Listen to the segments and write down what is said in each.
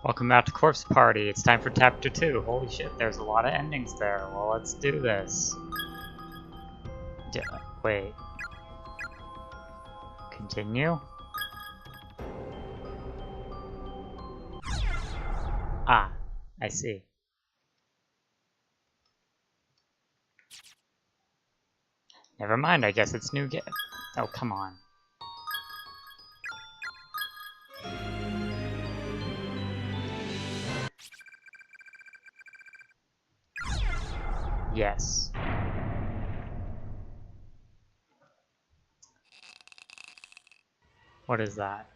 Welcome back to Corpse Party. It's time for chapter 2. Holy shit, there's a lot of endings there. Well, let's do this. Wait. Continue? Ah, I see. Never mind, I guess it's new game. Oh, come on. Yes. What is that?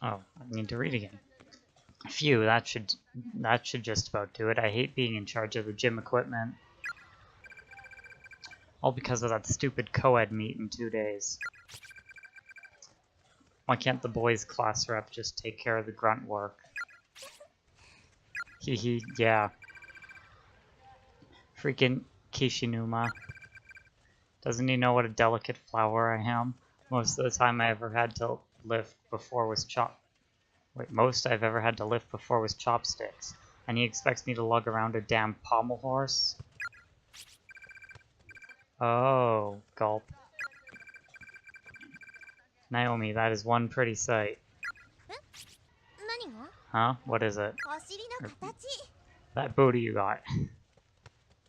Oh, I need to read again. Phew, that should just about do it. I hate being in charge of the gym equipment. All because of that stupid co-ed meet in 2 days. Why can't the boys class rep just take care of the grunt work? Hehe, yeah. Freaking Kishinuma. Doesn't he know what a delicate flower I am? Most of the time I ever had to lift before was most I've ever had to lift before was chopsticks. And he expects me to lug around a damn pommel horse? Oh, gulp. Naomi, that is one pretty sight. Huh? What is it? That booty you got.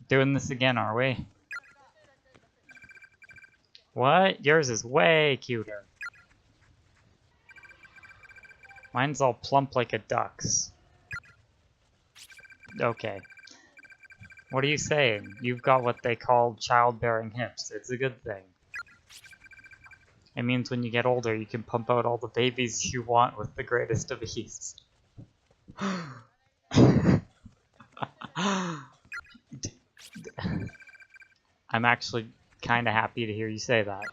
Doing this again, are we? What? Yours is way cuter. Mine's all plump like a duck's. Okay. What are you saying? You've got what they call childbearing hips. It's a good thing. It means when you get older, you can pump out all the babies you want with the greatest of ease. I'm actually kinda happy to hear you say that.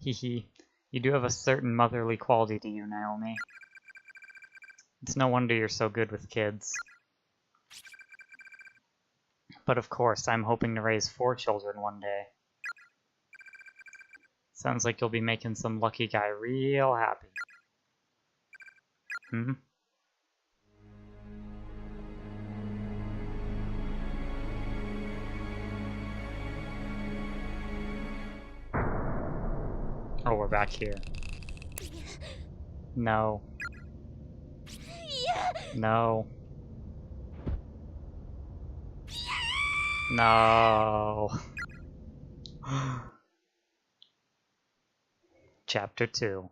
Hehe. You do have a certain motherly quality to you, Naomi. It's no wonder you're so good with kids. But of course, I'm hoping to raise 4 children one day. Sounds like you'll be making some lucky guy real happy. Hmm? Oh, we're back here. No. No. No. Chapter 2.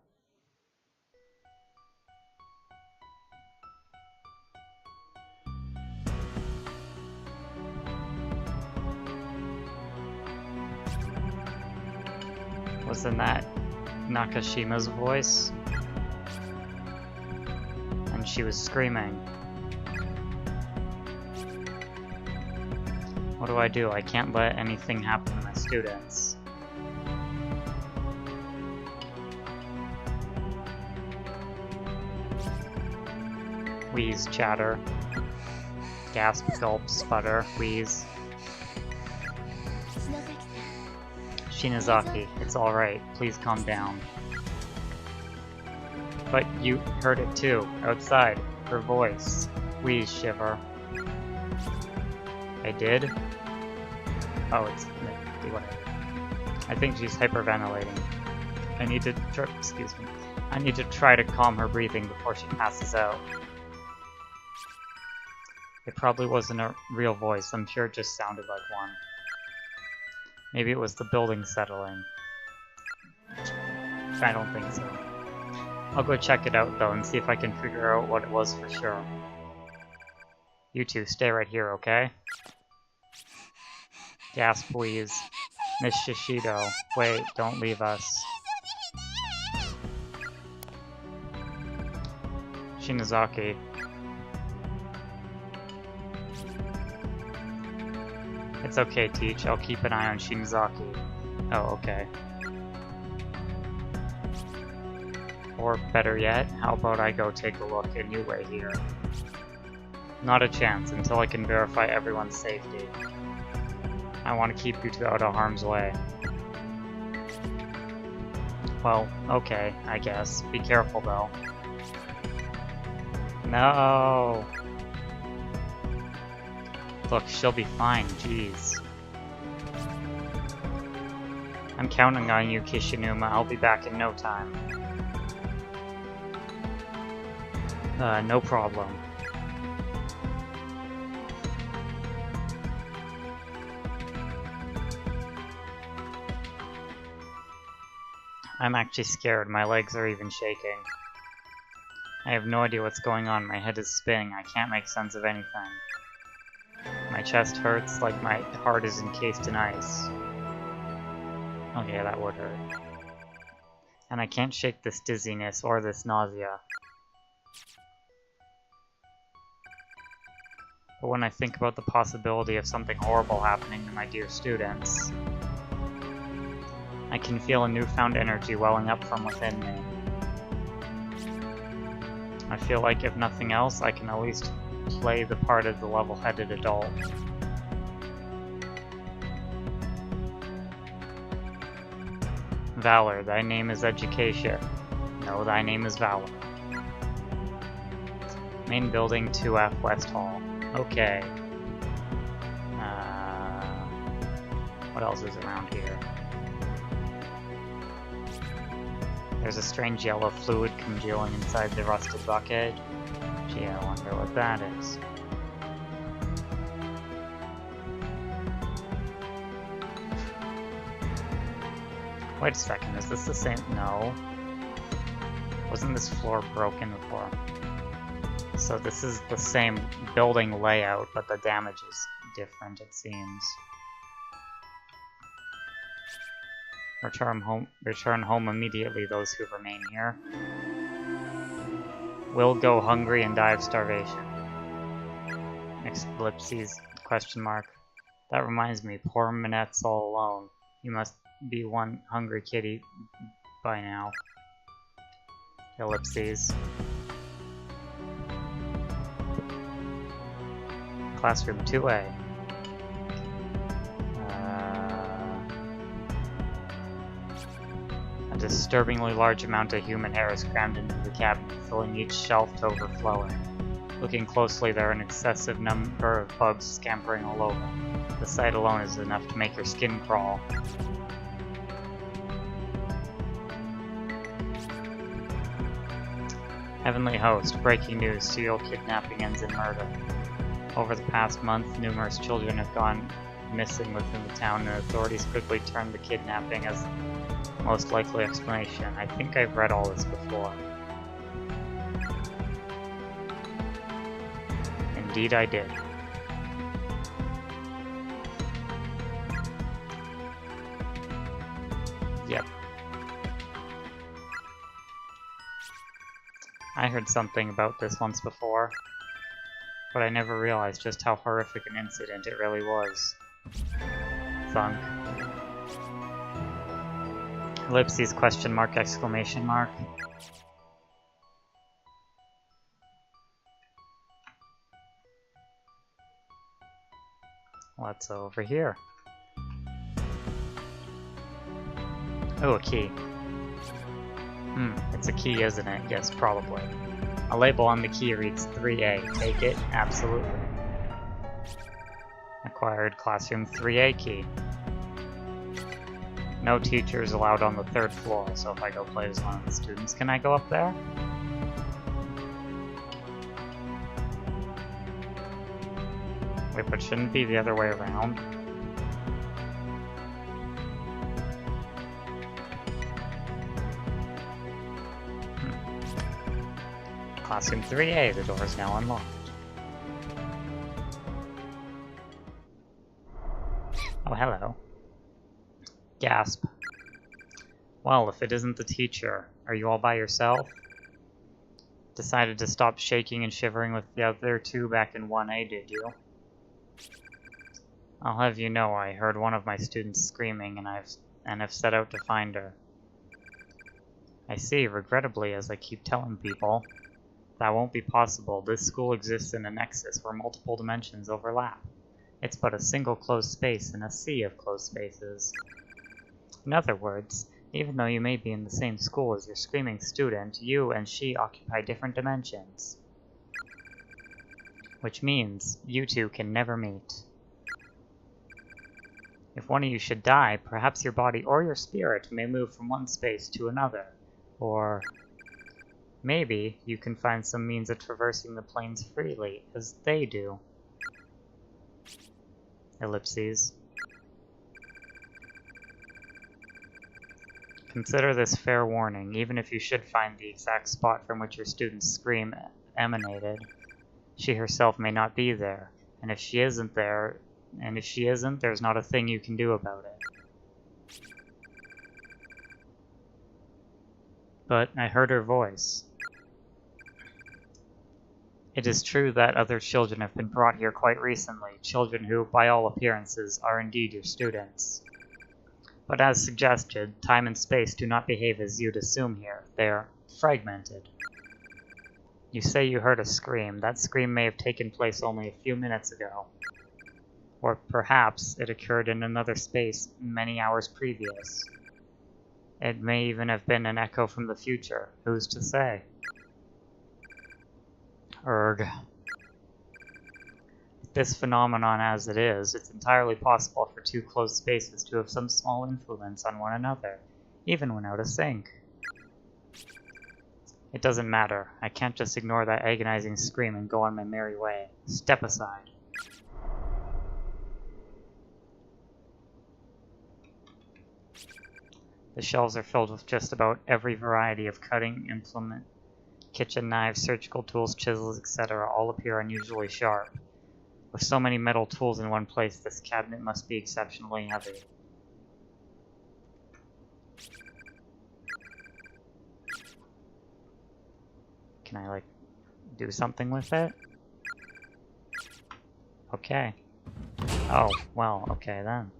Wasn't that Nakashima's voice? And she was screaming. What do? I can't let anything happen to my students. Wheeze, chatter. Gasp, gulp, sputter, wheeze. Shinozaki, it's alright. Please calm down. But you heard it too. Outside. Her voice. Wheeze, shiver. I did? Oh, it's... whatever. I think she's hyperventilating. I need to try to calm her breathing before she passes out. It probably wasn't a real voice. I'm sure it just sounded like one. Maybe it was the building settling. I don't think so. I'll go check it out though and see if I can figure out what it was for sure. You two, stay right here, okay? Gasp, please. Miss Shishido, wait, don't leave us. Shinozaki. It's okay, Teach. I'll keep an eye on Shinozaki. Oh, okay. Or better yet, how about I go take a look and you wait here? Not a chance until I can verify everyone's safety. I want to keep you two out of harm's way. Well, okay, I guess. Be careful, though. No! Look, she'll be fine, jeez. I'm counting on you, Kishinuma. I'll be back in no time. No problem. I'm actually scared. My legs are even shaking. I have no idea what's going on. My head is spinning. I can't make sense of anything. My chest hurts like my heart is encased in ice. Okay, that would hurt. And I can't shake this dizziness or this nausea. But when I think about the possibility of something horrible happening to my dear students, I can feel a newfound energy welling up from within me. I feel like if nothing else, I can at least play the part of the level-headed adult. Valor, thy name is education. No, thy name is Valor. Main building 2F West Hall. Okay. What else is around here? There's a strange yellow fluid congealing inside the rusted bucket. Gee, I wonder what that is. Wait a second, is this the same? No. Wasn't this floor broken before? So this is the same building layout, but the damage is different, it seems. Return home immediately, those who remain here. Will go hungry and die of starvation. Ellipses, question mark. That reminds me, poor Minette's all alone. You must be one hungry kitty by now. Ellipses. Classroom 2A. A disturbingly large amount of human hair is crammed into the cabinet, filling each shelf to overflowing. Looking closely, there are an excessive number of bugs scampering all over. The sight alone is enough to make your skin crawl. Heavenly Host, breaking news, serial kidnapping ends in murder. Over the past month, numerous children have gone missing within the town, and authorities quickly turned the kidnapping as the most likely explanation. I think I've read all this before. Indeed I did. Yep. I heard something about this once before, but I never realized just how horrific an incident it really was. Thunk. Ellipses, question mark, exclamation mark. What's over here? Oh, a key. It's a key, isn't it? Yes, probably. A label on the key reads 3A. Take it? Absolutely. Acquired classroom 3A key. No teachers allowed on the 3rd floor, so if I go play as one of the students, can I go up there? Wait, but shouldn't it be the other way around? Classroom 3A, the door is now unlocked. Oh, hello. Gasp. Well, if it isn't the teacher, are you all by yourself? Decided to stop shaking and shivering with the other two back in 1A, did you? I'll have you know, I heard one of my students screaming and have set out to find her. I see, regrettably, as I keep telling people. That won't be possible. This school exists in a nexus where multiple dimensions overlap. It's but a single closed space in a sea of closed spaces. In other words, Even though you may be in the same school as your screaming student, you and she occupy different dimensions. Which means you two can never meet. If one of you should die, perhaps your body or your spirit may move from one space to another. Or maybe you can find some means of traversing the planes freely, as they do. Ellipses. Consider this fair warning, even if you should find the exact spot from which your student's scream emanated. She herself may not be there, and if she isn't, there's not a thing you can do about it. But I heard her voice. It is true that other children have been brought here quite recently, children who, by all appearances, are indeed your students. But as suggested, time and space do not behave as you'd assume here. They are fragmented. You say you heard a scream. That scream may have taken place only a few minutes ago. Or perhaps it occurred in another space many hours previous. It may even have been an echo from the future. Who's to say? Erg. This phenomenon as it is, it's entirely possible for two closed spaces to have some small influence on one another, even when out of sync. It doesn't matter. I can't just ignore that agonizing scream and go on my merry way. Step aside. The shelves are filled with just about every variety of cutting implement. Kitchen knives, surgical tools, chisels, etc. all appear unusually sharp. With so many metal tools in one place, this cabinet must be exceptionally heavy. Can I, like, do something with it? Okay. Oh, well, okay then.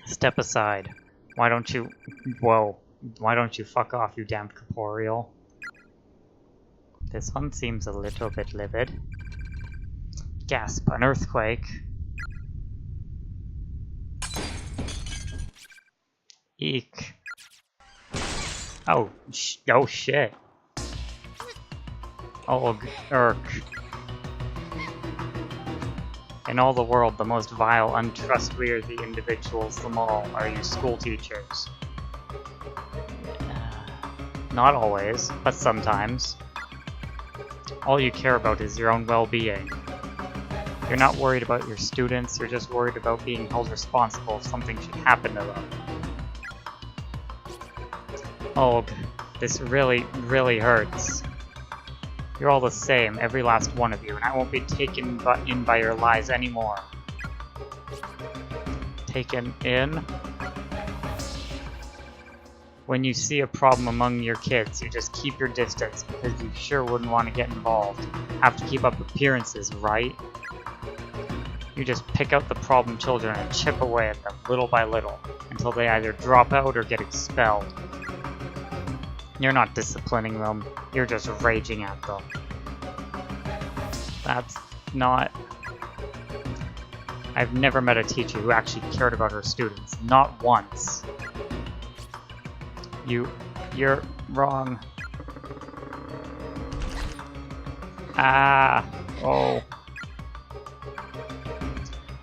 Step aside. Why don't you... Whoa. Why don't you fuck off, you damned corporeal? This one seems a little bit livid. Gasp, an earthquake. Eek. Oh, oh shit. Oh, irk. In all the world, the most vile, untrustworthy individuals of them all are you school teachers. Not always, but sometimes. All you care about is your own well-being. You're not worried about your students, you're just worried about being held responsible if something should happen to them. Oh, this really, really hurts. You're all the same, every last one of you, and I won't be taken in by your lies anymore. Taken in? When you see a problem among your kids, you just keep your distance because you sure wouldn't want to get involved. Have to keep up appearances, right? You just pick out the problem children and chip away at them little by little until they either drop out or get expelled. You're not disciplining them, you're just raging at them. That's not... I've never met a teacher who actually cared about her students. Not once. You're wrong. Ah, oh.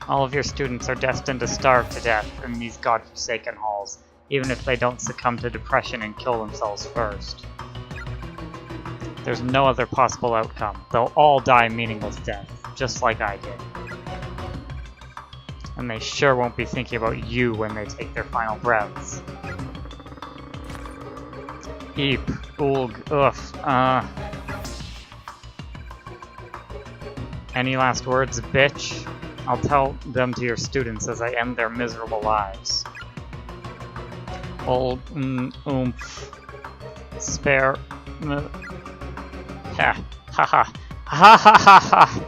All of your students are destined to starve to death in these godforsaken halls, even if they don't succumb to depression and kill themselves first. There's no other possible outcome. They'll all die a meaningless death, just like I did. And they sure won't be thinking about you when they take their final breaths. Eep, oog, ugh, Any last words, bitch? I'll tell them to your students as I end their miserable lives. Old, oomph. Spare, ha, ha ha, ha ha ha ha!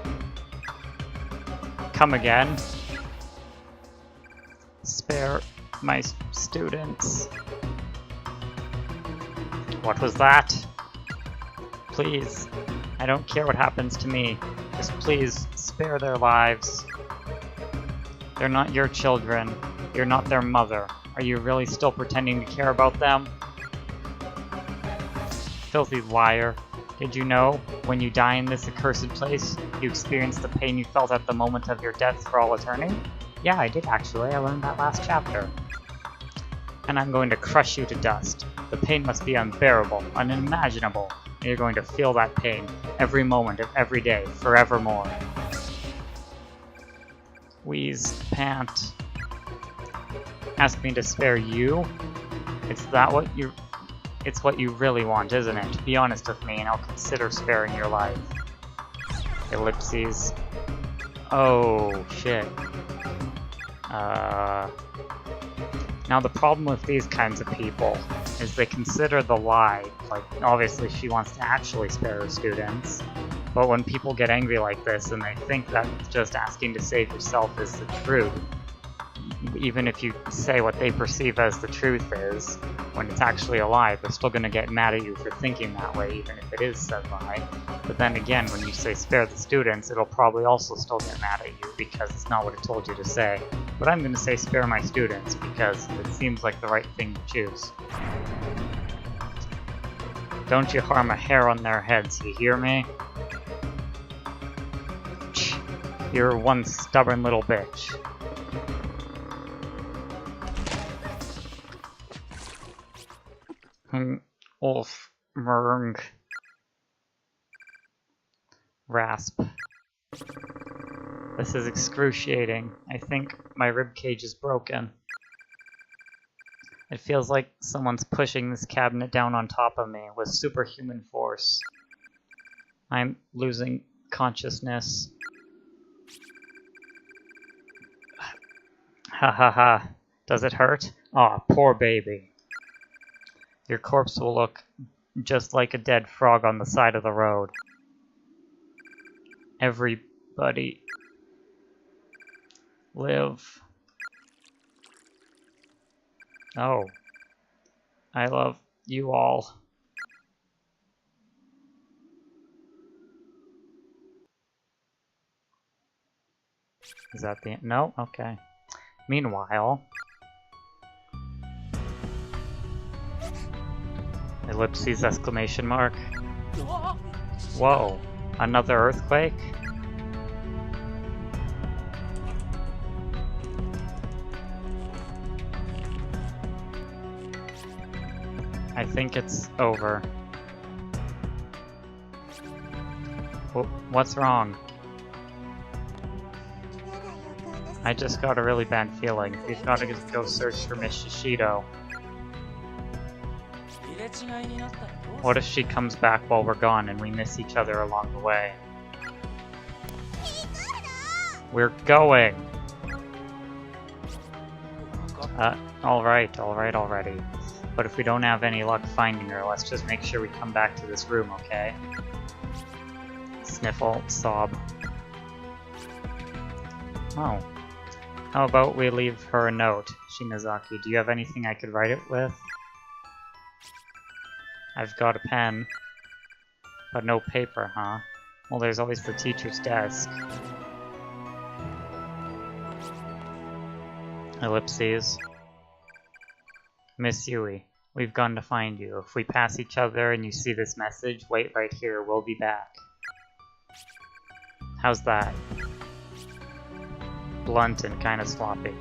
Come again. Spare my students. What was that? Please, I don't care what happens to me. Just please, spare their lives. They're not your children. You're not their mother. Are you really still pretending to care about them? Filthy liar. Did you know, when you die in this accursed place, you experience the pain you felt at the moment of your death for all eternity? Yeah, I did actually. I learned that last chapter. And I'm going to crush you to dust. The pain must be unbearable, unimaginable, and you're going to feel that pain every moment of every day, forevermore. Wheeze, pant. Ask me to spare you? It's what you really want, isn't it? Be honest with me and I'll consider sparing your life. Ellipses. Oh, shit. Now the problem with these kinds of people is they consider the lie, like, obviously she wants to actually spare her students, but when people get angry like this and they think that just asking to save yourself is the truth, even if you say what they perceive as the truth is, when it's actually a lie, they're still going to get mad at you for thinking that way, even if it is said lie. But then again, when you say spare the students, it'll probably also still get mad at you because it's not what it told you to say. But I'm going to say spare my students because it seems like the right thing to choose. Don't you harm a hair on their heads, you hear me? You're one stubborn little bitch. Ulf, Merng, Rasp. This is excruciating. I think my ribcage is broken. It feels like someone's pushing this cabinet down on top of me with superhuman force. I'm losing consciousness. Ha ha ha. Does it hurt? Aw, poor baby. Your corpse will look just like a dead frog on the side of the road. Everybody live. Oh. I love you all. Is that the end? No? Okay. Meanwhile... Ellipses, exclamation mark. Whoa. Another earthquake? I think it's over. What's wrong? I just got a really bad feeling. We've got to go search for Miss Shishido. What if she comes back while we're gone and we miss each other along the way? We're going! Alright already. But if we don't have any luck finding her, let's just make sure we come back to this room, okay? Sniffle, sob. Oh. How about we leave her a note? Shinozaki, do you have anything I could write it with? I've got a pen. But no paper, huh? Well, there's always the teacher's desk. Ellipses. Miss Yui, we've gone to find you. If we pass each other and you see this message, wait right here, we'll be back. How's that? Blunt and kinda sloppy.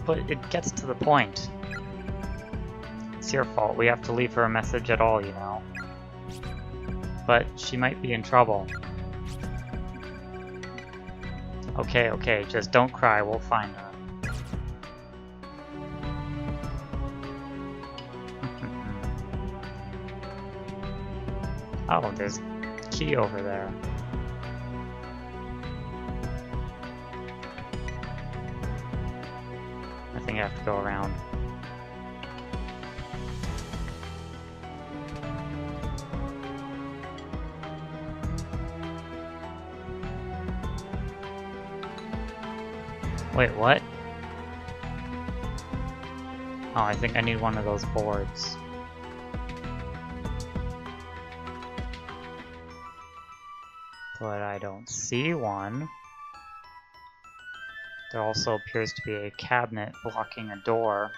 But it gets to the point. It's your fault, we have to leave her a message at all, you know. But she might be in trouble. Okay, just don't cry, we'll find her. Oh, there's a key over there. I think I have to go around. Wait, what? Oh, I think I need one of those boards. But I don't see one. There also appears to be a cabinet blocking a door.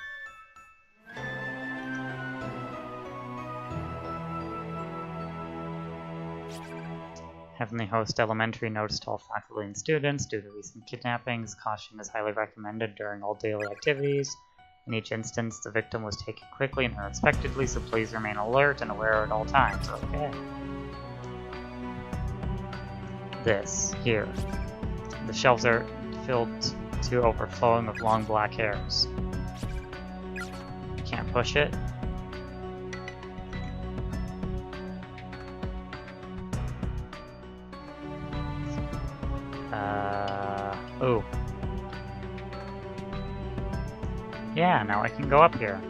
Heavenly Host Elementary notice to all faculty and students, due to recent kidnappings, caution is highly recommended during all daily activities. In each instance, the victim was taken quickly and unexpectedly, so please remain alert and aware at all times. Okay. This, here. The shelves are filled to overflowing with long black hairs. Can't push it. Oh. Yeah, now I can go up here.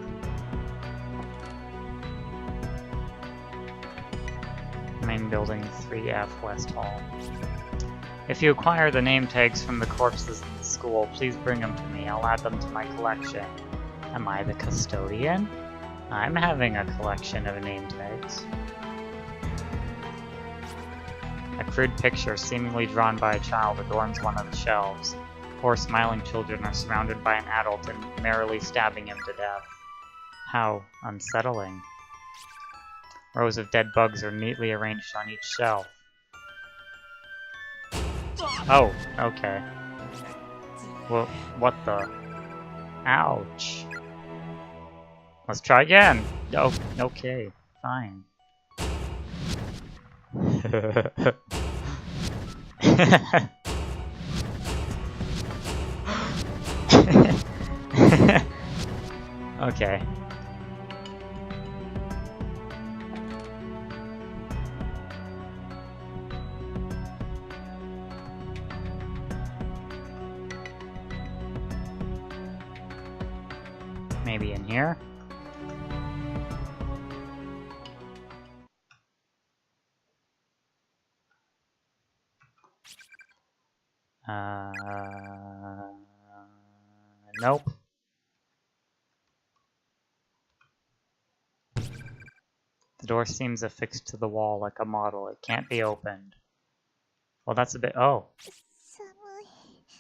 Main building 3F West Hall. If you acquire the name tags from the corpses in the school, please bring them to me. I'll add them to my collection. Am I the custodian? I'm having a collection of name tags. A crude picture, seemingly drawn by a child, adorns one of the shelves. Four smiling children are surrounded by an adult and merrily stabbing him to death. How unsettling. Rows of dead bugs are neatly arranged on each shelf. Oh, okay. Well, what the? Ouch. Let's try again. Oh, okay, fine. Okay. Maybe in here? Nope. The door seems affixed to the wall like a model. It can't be opened. Well, that's a bit... Oh.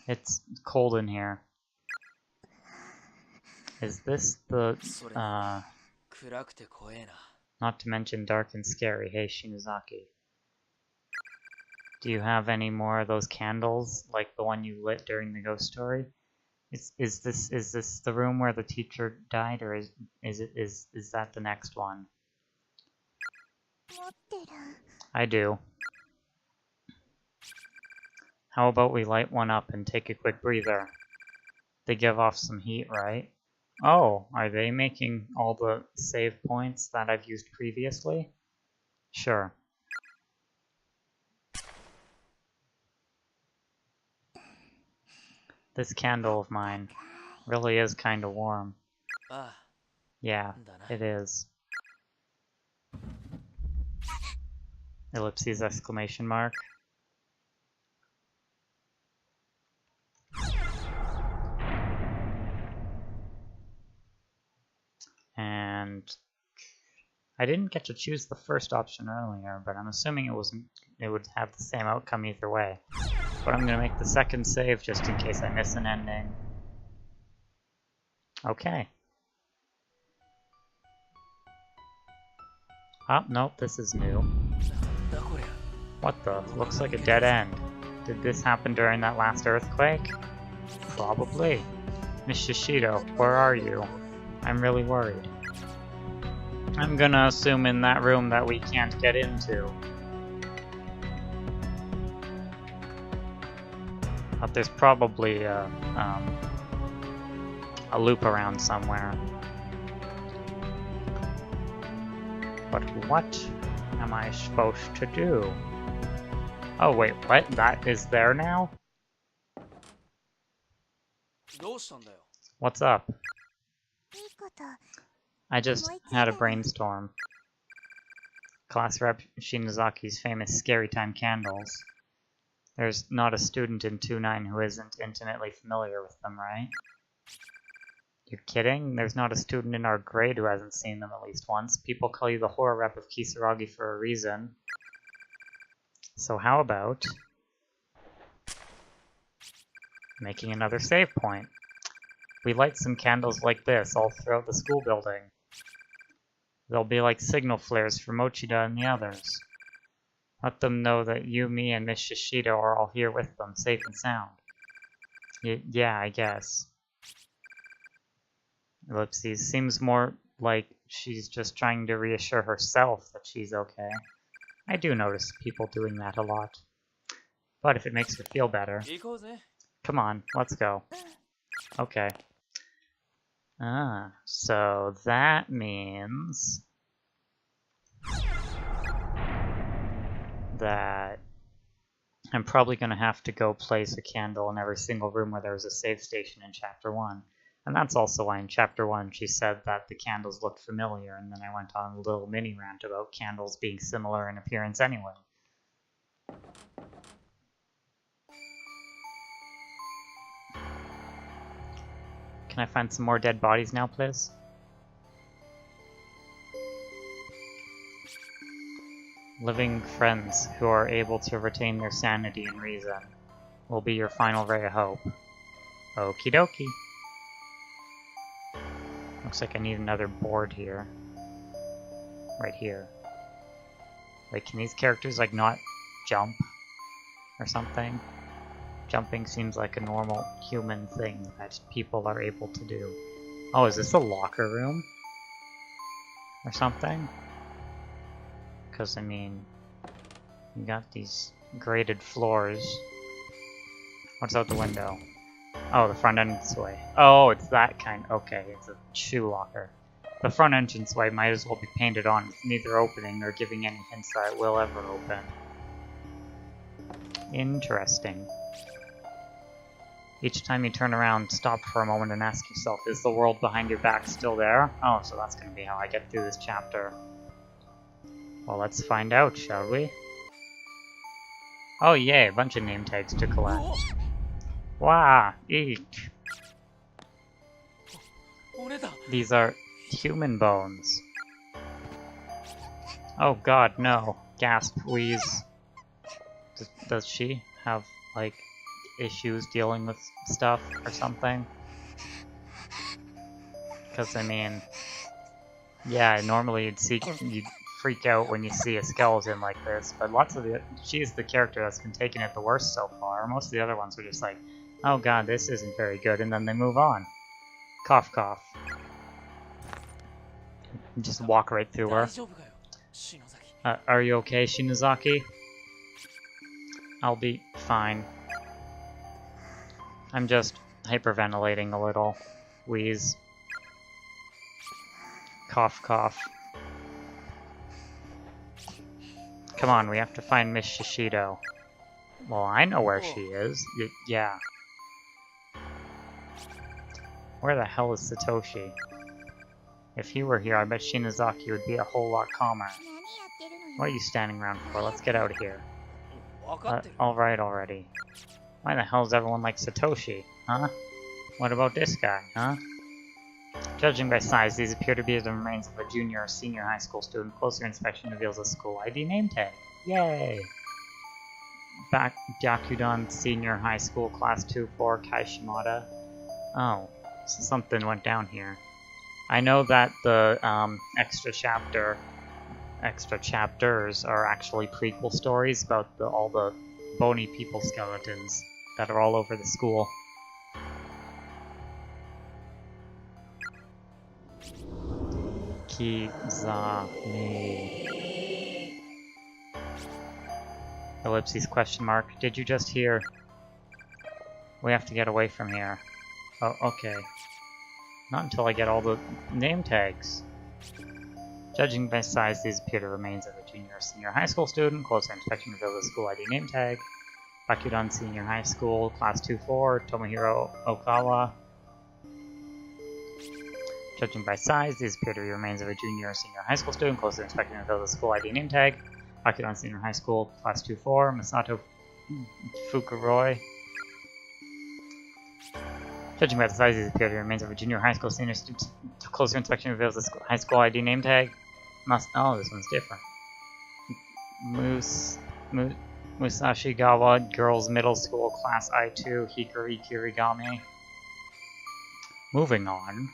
It's cold in here. Is this the... not to mention dark and scary. Hey, Shinozaki. Do you have any more of those candles, like the one you lit during the ghost story? Is this the room where the teacher died, or is that the next one? I do. How about we light one up and take a quick breather? They give off some heat, right? Oh, are they making all the save points that I've used previously? Sure. This candle of mine really is kind of warm. Yeah, it is. Ellipses, exclamation mark. And I didn't get to choose the first option earlier, but I'm assuming it would have the same outcome either way. But I'm gonna make the second save just in case I miss an ending. Okay. Oh, nope, this is new. What the? Looks like a dead end. Did this happen during that last earthquake? Probably. Miss Shishido, where are you? I'm really worried. I'm gonna assume in that room that we can't get into. But there's probably a loop around somewhere. But what am I supposed to do? Oh wait, what? That is there now? What's up? I just had a brainstorm. Class rep Shinozaki's famous Scary Time candles. There's not a student in 2-9 who isn't intimately familiar with them, right? You're kidding? There's not a student in our grade who hasn't seen them at least once. People call you the horror rep of Kisaragi for a reason. So how about... Making another save point. We light some candles like this all throughout the school building. They'll be like signal flares for Mochida and the others. Let them know that you, me, and Miss Shishido are all here with them, safe and sound. Yeah, I guess. Ellipses. Seems more like she's just trying to reassure herself that she's okay. I do notice people doing that a lot. But if it makes her feel better... Come on, let's go. Okay. So that means... that I'm probably going to have to go place a candle in every single room where there's a save station in Chapter 1. And that's also why in Chapter 1 she said that the candles looked familiar, and then I went on a little mini rant about candles being similar in appearance anyway. Can I find some more dead bodies now, please? Living friends who are able to retain their sanity and reason will be your final ray of hope. Okie dokie. Looks like I need another board here. Right here. Like, can these characters, like, not jump? Or something? Jumping seems like a normal human thing that people are able to do. Oh, is this a locker room? Or something? Because, I mean, you got these graded floors. What's out the window? Oh, the front entranceway. Oh, it's that kind. Okay, it's a shoe locker. The front entranceway might as well be painted on. It's neither opening nor giving any hints that it will ever open. Interesting. Each time you turn around, stop for a moment and ask yourself, is the world behind your back still there? Oh, so that's going to be how I get through this chapter. Well, let's find out, shall we? Oh yay, a bunch of name tags to collect. Wow, eek. These are human bones. Oh god, no. Gasp, wheeze. Does she have, like, issues dealing with stuff or something? Because, I mean... yeah, normally you'd freak out when you see a skeleton like this, but she's the character that's been taking it the worst so far. Most of the other ones are just like, oh god, this isn't very good, and then they move on. Cough, cough. Just walk right through her. Are you okay, Shinozaki? I'll be fine. I'm just hyperventilating a little. Wheeze. Cough, cough. Come on, we have to find Miss Shishido. Well, I know where she is. Yeah. Where the hell is Satoshi? If he were here, I bet Shinozaki would be a whole lot calmer. What are you standing around for? Let's get out of here. Alright already. Why the hell is everyone like Satoshi, huh? What about this guy, huh? Judging by size, these appear to be the remains of a junior or senior high school student. Closer inspection reveals a school ID name tag. Yay! Back Gyakudon Senior High School, Class 2-4, Kaishimada. Oh, so something went down here. I know that the extra chapters are actually prequel stories about all the bony people skeletons that are all over the school. Kizame. Ellipses question mark. Did you just hear? We have to get away from here. Oh, okay. Not until I get all the name tags. Judging by size, these appear to remains of a junior or senior high school student. Closer inspection reveals the school ID name tag. Bakudon Senior High School, Class 2-4, Tomohiro Okawa. Judging by size, these appear to be remains of a junior or senior high school student. Closer inspection reveals the school ID name tag. Bakudon Senior High School, Class 2-4, Masato Fukuroi. Judging by the size, these appear to be remains of a junior high school senior student. Closer inspection reveals the high school ID name tag. Oh, this one's different. Musashigawa Girls Middle School Class I2 Hikikouri Kirigami. Moving on.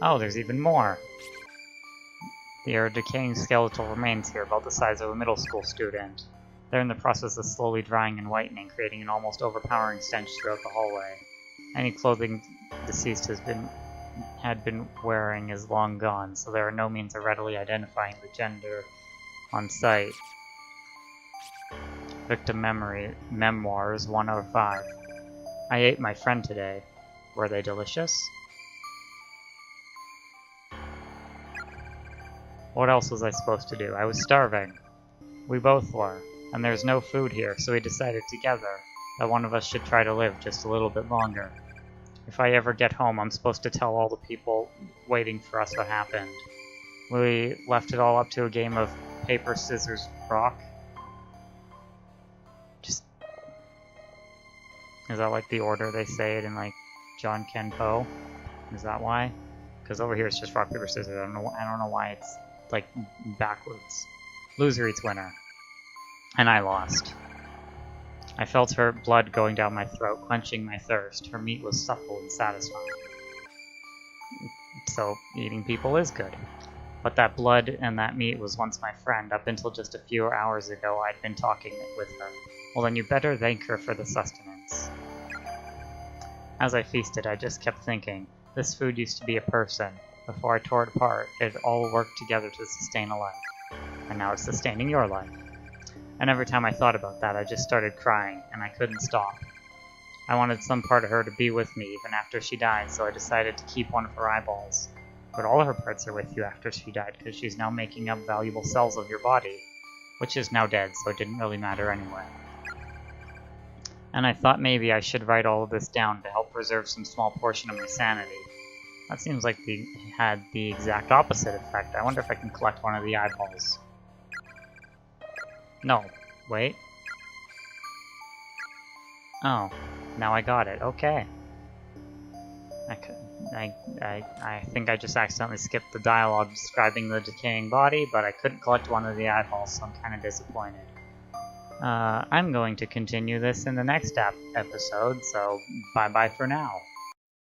Oh, there's even more. There are decaying skeletal remains here, about the size of a middle school student. They're in the process of slowly drying and whitening, creating an almost overpowering stench throughout the hallway. Any clothing deceased had been wearing is long gone, so there are no means of readily identifying the gender on sight. Victim memoirs 1 out of 5. I ate my friend today. Were they delicious? What else was I supposed to do? I was starving. We both were, and there's no food here, so we decided together that one of us should try to live just a little bit longer. If I ever get home, I'm supposed to tell all the people waiting for us what happened. We left it all up to a game of paper, scissors, rock. Just... Is that like the order they say it in like John Ken Po? Is that why? Because over here it's just rock, paper, scissors. I don't know why it's like backwards. Loser eats winner. And I lost. I felt her blood going down my throat, quenching my thirst. Her meat was supple and satisfying. So, eating people is good. But that blood and that meat was once my friend. Up until just a few hours ago, I'd been talking with her. Well, then you better thank her for the sustenance. As I feasted, I just kept thinking, this food used to be a person. Before I tore it apart, it all worked together to sustain a life. And now it's sustaining your life. And every time I thought about that, I just started crying, and I couldn't stop. I wanted some part of her to be with me even after she died, so I decided to keep one of her eyeballs. But all her parts are with you after she died, because she's now making up valuable cells of your body, which is now dead, so it didn't really matter anyway. And I thought maybe I should write all of this down to help preserve some small portion of my sanity. That seems like it had the exact opposite effect. I wonder if I can collect one of the eyeballs. No, wait. Oh, now I got it. Okay. I think I just accidentally skipped the dialogue describing the decaying body, but I couldn't collect one of the eyeballs, so I'm kind of disappointed. I'm going to continue this in the next episode, so bye-bye for now.